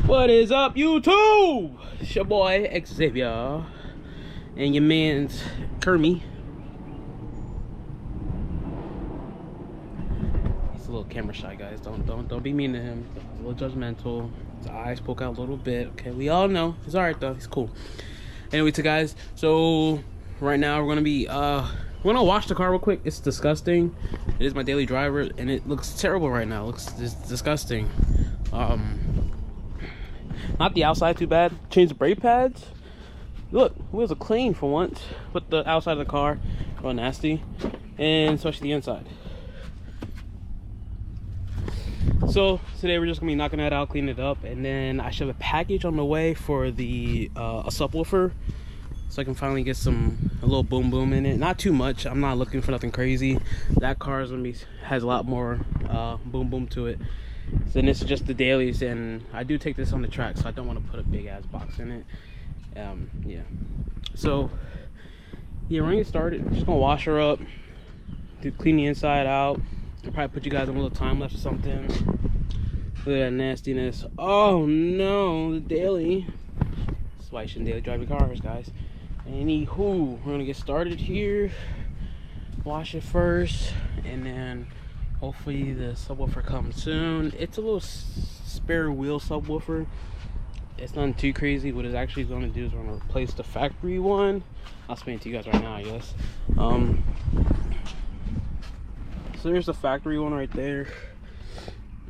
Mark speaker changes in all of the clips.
Speaker 1: What is up, YouTube? It's your boy Xavier and your man's Kermie. He's a little camera shy, guys. Don't be mean to him. He's a little judgmental. His eyes poke out a little bit. Okay, we all know. He's alright though. He's cool. Anyway, guys. So right now we're gonna wash the car real quick. It's disgusting. It is my daily driver, and it looks terrible right now. It looks just disgusting. Not the outside too bad. Change the brake pads. Look, wheels are clean for once. But the outside of the car, real nasty, and especially the inside. So today we're just gonna be knocking that out, cleaning it up, and then I should have a package on the way for the a subwoofer, so I can finally get a little boom boom in it. Not too much. I'm not looking for nothing crazy. That car is has a lot more boom boom to it. So this is just the dailies, and I do take this on the track, so I don't want to put a big ass box in it. Yeah. So yeah, we're gonna get started. I'm just gonna wash her up, clean the inside out. I'll probably put you guys on a little time lapse or something. Look at that nastiness. Oh no, the daily. That's why you shouldn't daily drive your cars, guys. Anywho, we're gonna get started here. Wash it first, and then hopefully the subwoofer comes soon. It's a little spare wheel subwoofer. It's nothing too crazy. What it's actually going to do is we're going to replace the factory one. I'll explain it to you guys right now, I guess. So there's the factory one right there,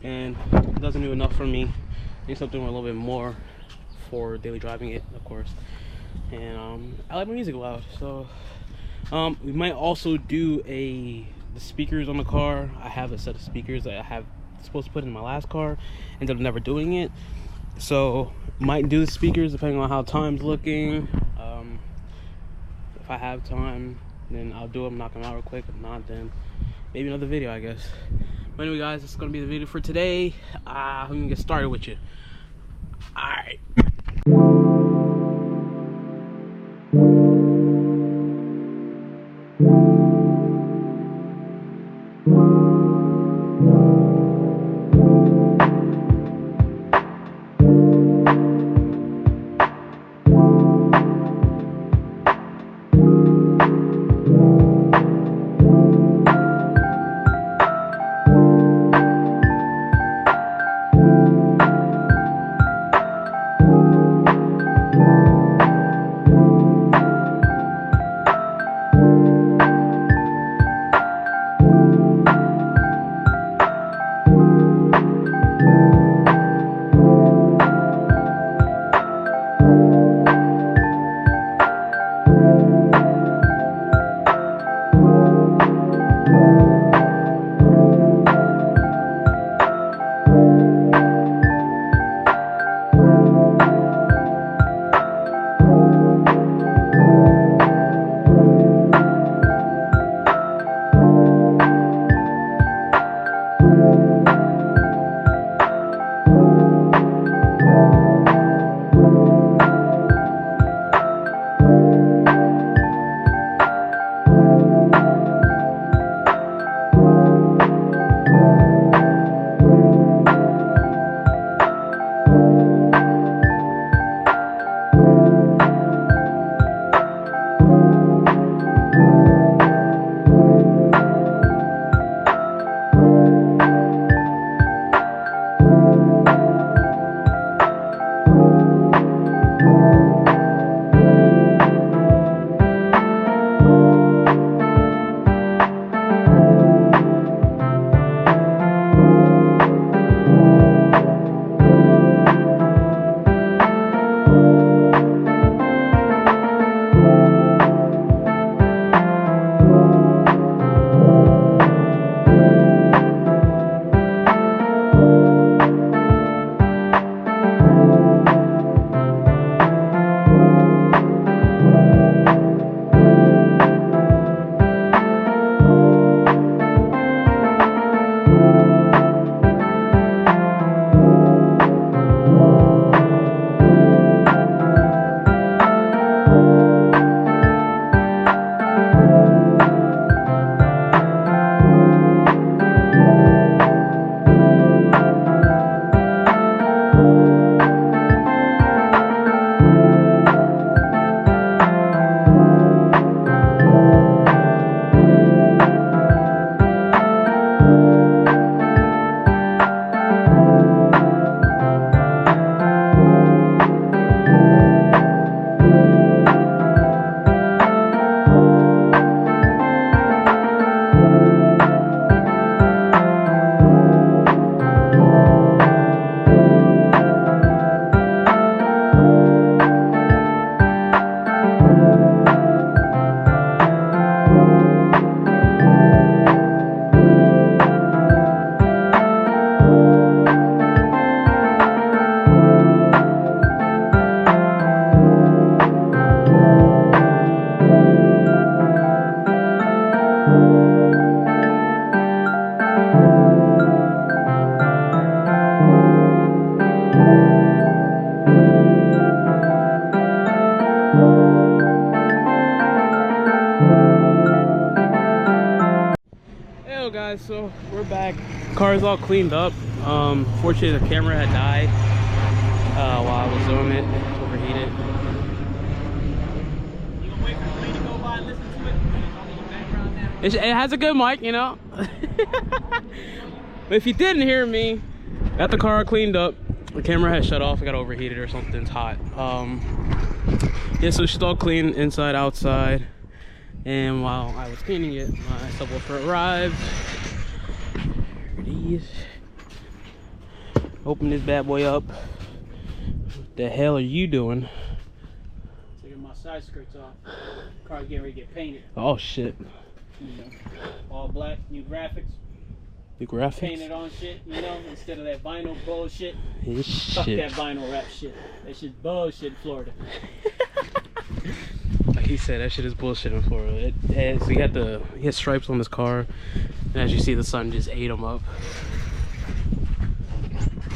Speaker 1: and it doesn't do enough for me. I need something with a little bit more for daily driving it, of course. And I like my music loud, so we might also do the speakers on the car. I have a set of speakers that I have supposed to put in my last car, ended up never doing it. So might do the speakers depending on how time's looking. If I have time, then I'll do them, knock them out real quick. If not, then maybe another video, I guess. But anyway, guys, this is gonna be the video for today. I'm gonna get started with you. All right. Car is all cleaned up. Fortunately the camera had died while I was doing it. It's overheated. You gonna wait for the plane to go by and listen to it? It has a good mic, you know. But if you didn't hear me, got the car cleaned up. The camera had shut off. It got overheated or something's hot. Yeah, so she's all clean inside, outside. And while I was cleaning it, my subwoofer arrived. Here it is. Open this bad boy up. What the hell are you doing?
Speaker 2: Taking my side skirts off. Car's getting ready to get painted.
Speaker 1: Oh shit.
Speaker 2: You know, all black, new graphics.
Speaker 1: New graphics?
Speaker 2: Painted on shit, you know, instead of that vinyl bullshit.
Speaker 1: Fuck
Speaker 2: that vinyl wrap shit. That shit's bullshit in Florida.
Speaker 1: Like he said, that shit is bullshit in Florida. So he had stripes on his car, and as you see, the sun just ate him up.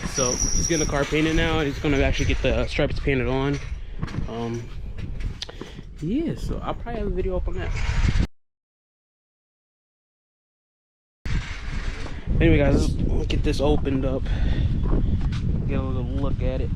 Speaker 1: So he's getting the car painted now, and he's gonna actually get the stripes painted on. Yeah, so I'll probably have a video up on that. Anyway guys, let's get this opened up, get a little look at it.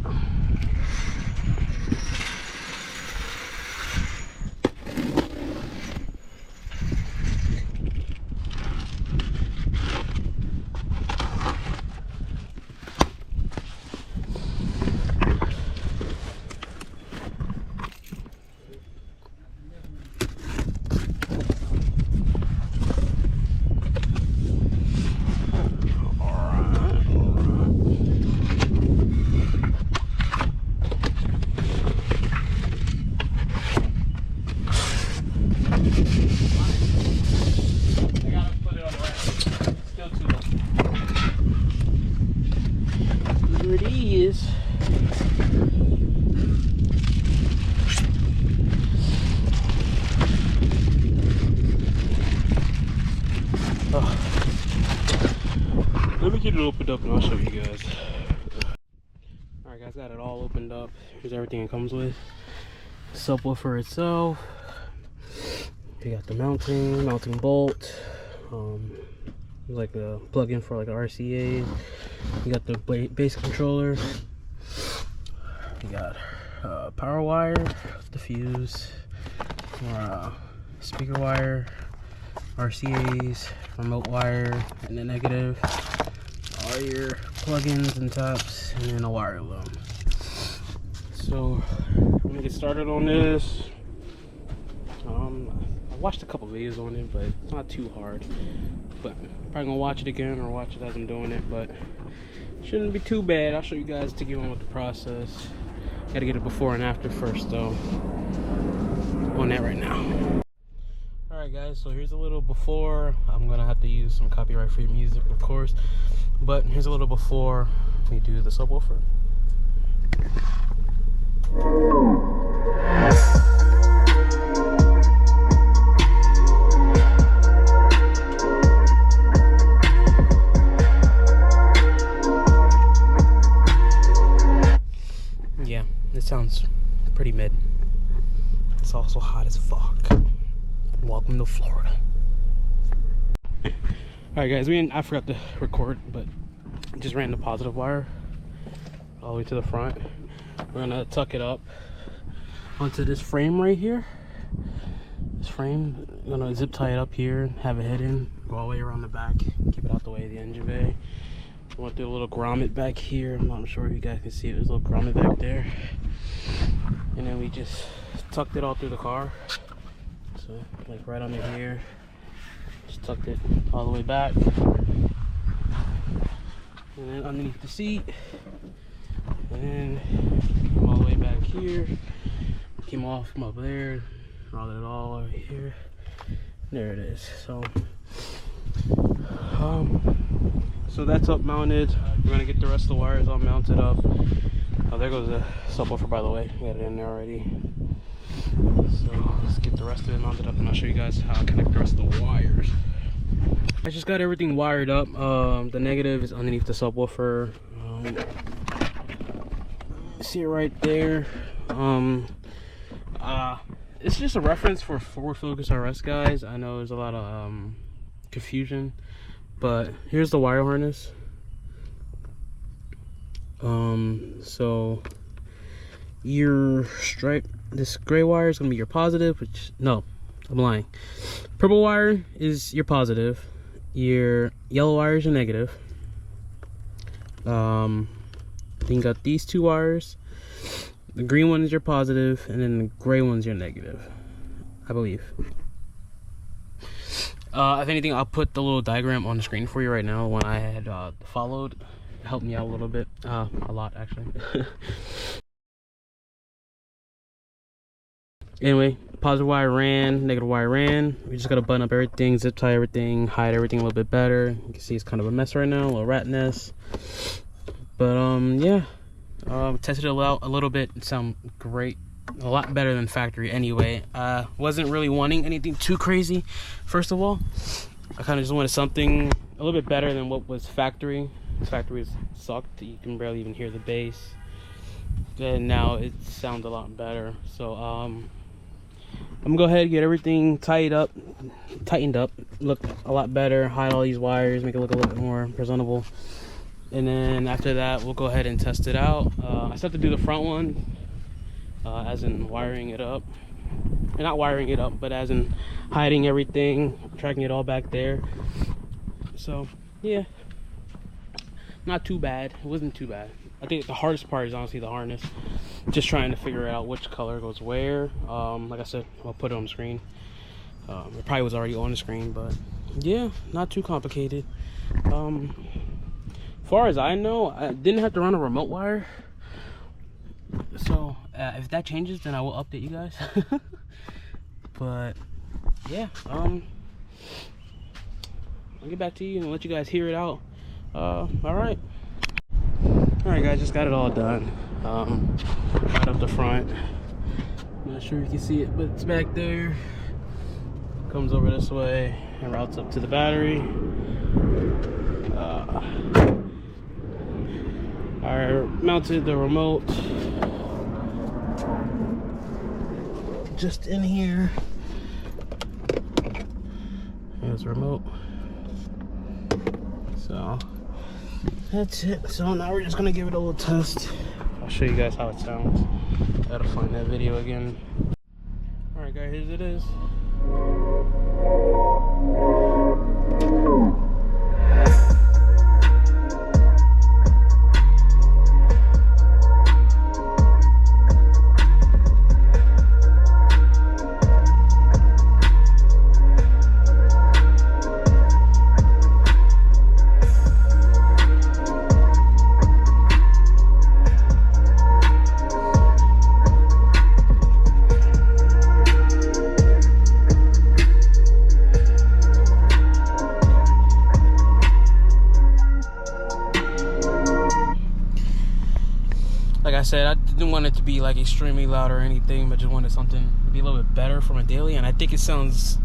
Speaker 1: Here it is. Let me get it opened up and I'll show you guys. Alright guys, got it all opened up. Here's everything it comes with. Subwoofer itself. You got the mounting bolt. Like a plug-in for like an RCA. You got the base controller. You got power wire, the fuse, speaker wire, RCAs, remote wire, and the negative. All your plugins and taps, and then a wire loom. So I'm gonna get started on this. I watched a couple videos on it, but it's not too hard. But I'm probably gonna watch it again or watch it as I'm doing it, but shouldn't be too bad. I'll show you guys to get on with the process. Gotta get it before and after first though. On that right now. Alright guys, so here's a little before. I'm gonna have to use some copyright free music of course, but here's a little before we do the subwoofer. Yeah, it sounds pretty mid. It's also hot as fuck. Welcome to Florida. Alright guys, I forgot to record, but just ran the positive wire all the way to the front. We're gonna tuck it up onto this frame right here. This frame, I'm gonna zip tie it up here, have it hidden, go all the way around the back, keep it out the way of the engine bay. I want to do a little grommet back here. I'm not sure if you guys can see it. There's a little grommet back there. And then we just tucked it all through the car. So like right under here. Just tucked it all the way back. And then underneath the seat. And then came all the way back here. Came off from up there. Rolled it all over here. There it is. So that's up mounted. We're gonna get the rest of the wires all mounted up. Oh, there goes the subwoofer, by the way. We got it in there already. So let's get the rest of it mounted up and I'll show you guys how I connect the rest of the wires. I just got everything wired up. The negative is underneath the subwoofer. See it right there. It's just a reference for Ford Focus RS guys. I know there's a lot of confusion, But here's the wire harness. So your stripe, this gray wire is gonna be your positive, which, no, I'm lying. Purple wire is your positive, your yellow wire is your negative. Then you got these two wires. The green one is your positive, and then the gray one's your negative, I believe. If anything, I'll put the little diagram on the screen for you right now. When I had followed, it helped me out a little bit, a lot actually. Anyway, positive wire ran, negative wire ran. We just gotta button up everything, zip tie everything, hide everything a little bit better. You can see it's kind of a mess right now, a little rat nest. But yeah, tested it out a little bit. It sounded great, a lot better than factory anyway. Wasn't really wanting anything too crazy. First of all, I kind of just wanted something a little bit better than what was factory. Factory sucked. You can barely even hear the bass. And now it sounds a lot better. So I'm gonna go ahead and get everything tightened up, look a lot better, hide all these wires, make it look a little bit more presentable. And then after that, we'll go ahead and test it out. I still have to do the front one, as in wiring it up. Not wiring it up, but as in hiding everything, tracking it all back there. So yeah, not too bad. It wasn't too bad. I think the hardest part is honestly the harness. Just trying to figure out which color goes where. Like I said, I'll put it on the screen. It probably was already on the screen, but yeah, not too complicated. Far as I know, I didn't have to run a remote wire. So if that changes, then I will update you guys. But yeah, I'll get back to you and let you guys hear it out. All right guys, just got it all done. Right up the front. I'm not sure if you can see it, but it's back there. Comes over this way and routes up to the battery. I mounted the remote just in here. There's the remote. So that's it. So now we're just gonna give it a little test. I'll show you guys how it sounds. Gotta find that video again. Alright guys, here it is. Like I said, I didn't want it to be like extremely loud or anything, but just wanted something to be a little bit better from a daily, and I think it sounds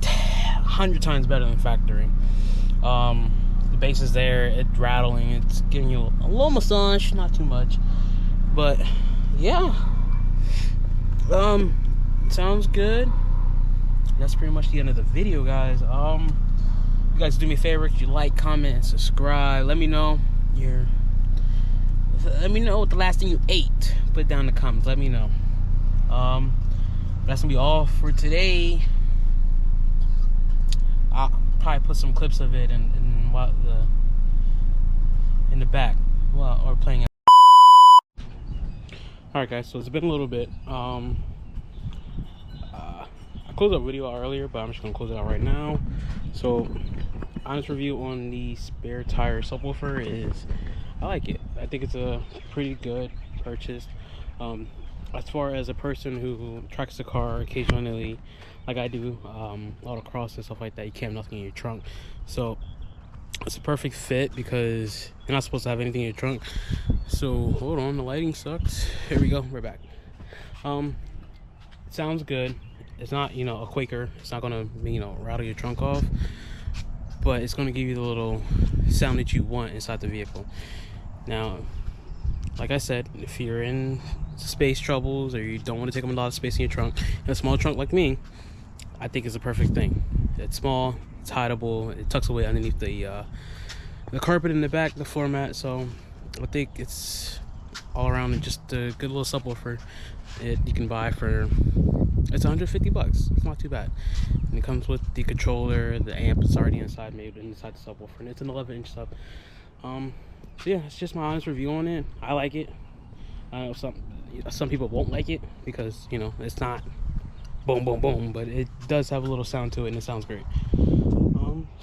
Speaker 1: 100 times better than factory. The bass is there, it's rattling, it's giving you a little massage, not too much, but yeah, sounds good. That's pretty much the end of the video, guys. You guys do me a favor, could you like, comment, and subscribe? Let me know what the last thing you ate. Put it down in the comments. Let me know. That's gonna be all for today. I'll probably put some clips of it in the back, or playing it. All right, guys. So it's been a little bit. I closed that video out earlier, but I'm just gonna close it out right now. So, honest review on the spare tire subwoofer is, I like it. I think it's a pretty good purchase. As far as a person who tracks the car occasionally, like I do, autocross and stuff like that, you can't have nothing in your trunk. So it's a perfect fit because you're not supposed to have anything in your trunk. So hold on, the lighting sucks. Here we go, we're back. It sounds good. It's not, a Quaker. It's not gonna, rattle your trunk off, but it's gonna give you the little sound that you want inside the vehicle. Now, like I said, if you're in space troubles or you don't want to take up a lot of space in your trunk, in a small trunk like me, I think it's a perfect thing. It's small, It's hideable. It tucks away underneath the carpet in the back, the floor mat. So I think it's all around just a good little subwoofer. You can buy for, it's 150 bucks. It's not too bad. And it comes with the controller, the amp is already inside, made inside the subwoofer, and it's an 11-inch sub. So yeah, it's just my honest review on it. I like it. I know some people won't like it because, you know, it's not boom boom boom, but it does have a little sound to it and it sounds great.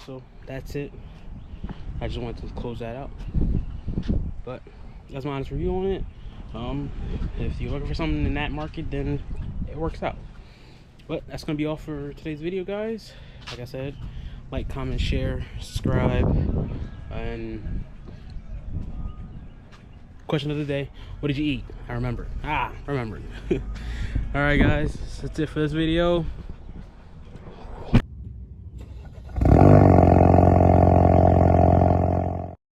Speaker 1: So that's it. I just wanted to close that out, but that's my honest review on it. If you're looking for something in that market, then it works out. But that's gonna be all for today's video, guys. Like I said, like, comment, share, subscribe. And question of the day, what did you eat? I remembered. Remembered. All right, guys, that's it for this video.